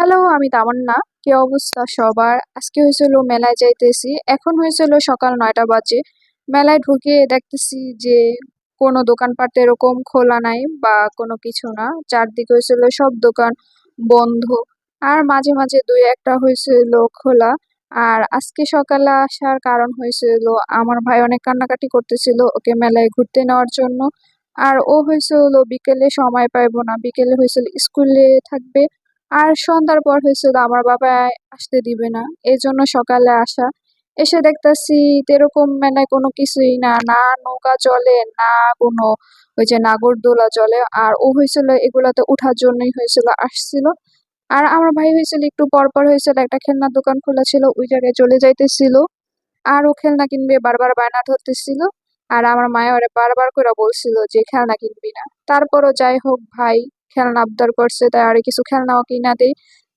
Hello, আমি তামান্না। কি অবস্থা সবার? আজকে হয়েছিল মেলায় যাইতেছি। এখন হয়েছিল সকাল ৯টা বাজে। মেলায় ঢুকে দেখতেছি যে কোনো দোকানপাট এরকম খোলা নাই বা কোনো কিছু না। চারদিকে হয়েছিল সব দোকান বন্ধ। আর মাঝে মাঝে দুই একটা হয়েছিল খোলা। আর আজকে সকালে আসার কারণ হয়েছিল আমার ভাই অনেক কান্নাকাটি করতেছিল ওকে মেলায় ঘুরতে নেওয়ার জন্য। আর ও হয়েছিল বিকেলে সময় পাইবো না, বিকেলে হয়েছিল স্কুলে থাকবে। আর সন্ধ্যার পর হয়েছিল আমার বাবা আসতে দিবে না, এই জন্য সকালে আসা। এসে দেখতাছি এরকম মেলায় কোনো কিছুই না, না নৌকা চলে না কোনো ওই যে নাগরদোলা চলে। আর ও হয়েছিল এগুলাতে উঠার জন্যই হয়েছিল আসছিল। আর আমার ভাই হয়েছিল একটু পর পর হয়েছিল একটা খেলনার দোকান খোলা ছিল ওই জায়গায় চলে যাইতেছিল। আর ও খেলনা কিনবে বারবার বায়না ধরতেছিল। আর আমার মায়া ওরে বারবার করে বলছিল যে খেলনা কিনবি না। তারপরও যাই হোক ভাই খেলনা আবদার করছে তাই আরো কিছু খেলনাও কিনা দেই।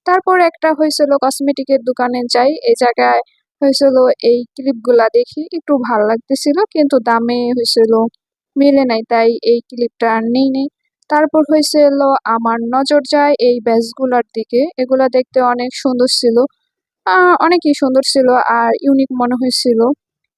তারপর একটা হয়েছিল কসমেটিকের দোকানে যাই, এই জায়গায় হয়েছিল এই ক্লিপ গুলা দেখি একটু ভাল লাগতেছিল কিন্তু দামে হয়েছিল মিলে নাই, তাই এই ক্লিপটা আর নেই নেই। তারপর হয়েছিল আমার নজর যায় এই ব্যাসগুলার দিকে, এগুলা দেখতে অনেক সুন্দর ছিল। অনেকই সুন্দর ছিল আর ইউনিক মনে হয়েছিল।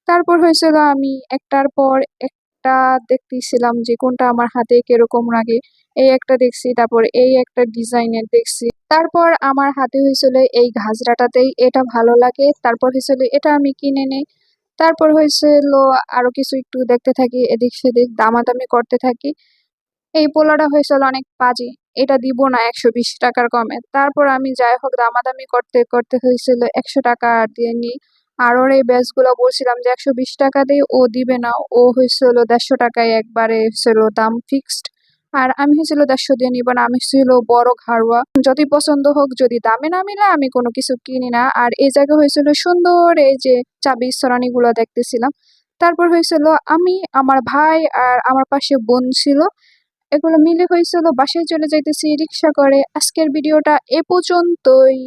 তারপর হয়েছিল আমি একটার পর একটা দেখতেছিলাম যে কোনটা আমার হাতে কিরকম লাগে। এই একটা দেখছি, তারপর এই একটা ডিজাইনের দেখছি। তারপর আমার হাতে হয়েছিল এই ঘাজরাটাতেই এটা ভালো লাগে, তারপর হয়েছিল এটা আমি কিনে নেই। তারপর হয়েছিল আরো কিছু একটু দেখতে থাকি, এদিক সেদিক দামাদামি করতে থাকি। এই পোলাটা হয়েছিল অনেক বাজে, এটা দিব না 120 টাকার কমে। তারপর আমি যাই হোক দামাদামি করতে করতে হয়েছিল 100 টাকা দিয়ে নিই। আর ওর এই ব্যাস গুলো বলছিলাম যে 120 টাকা দিয়ে, ও দিবে না। ও হয়েছিল 150 টাকায় একবারে হয়েছিল দাম ফিক্সড। আর আমি হয়েছিল 150 দিয়ে নিব না, আমি ছিল বড় ঘাড়ুয়া, যদি পছন্দ হোক, যদি দামে না মিলে আমি কোনো কিছু কিনি না। আর এই জায়গায় হয়েছিল সুন্দর এই যে চাবি সরানি গুলো দেখতেছিলাম। তারপর হয়েছিল আমি, আমার ভাই আর আমার পাশে বোন ছিল, এগুলো মিলে হয়েছিল বাসায় চলে যাইতেছি রিক্সা করে। আজকের ভিডিওটা এ পর্যন্তই।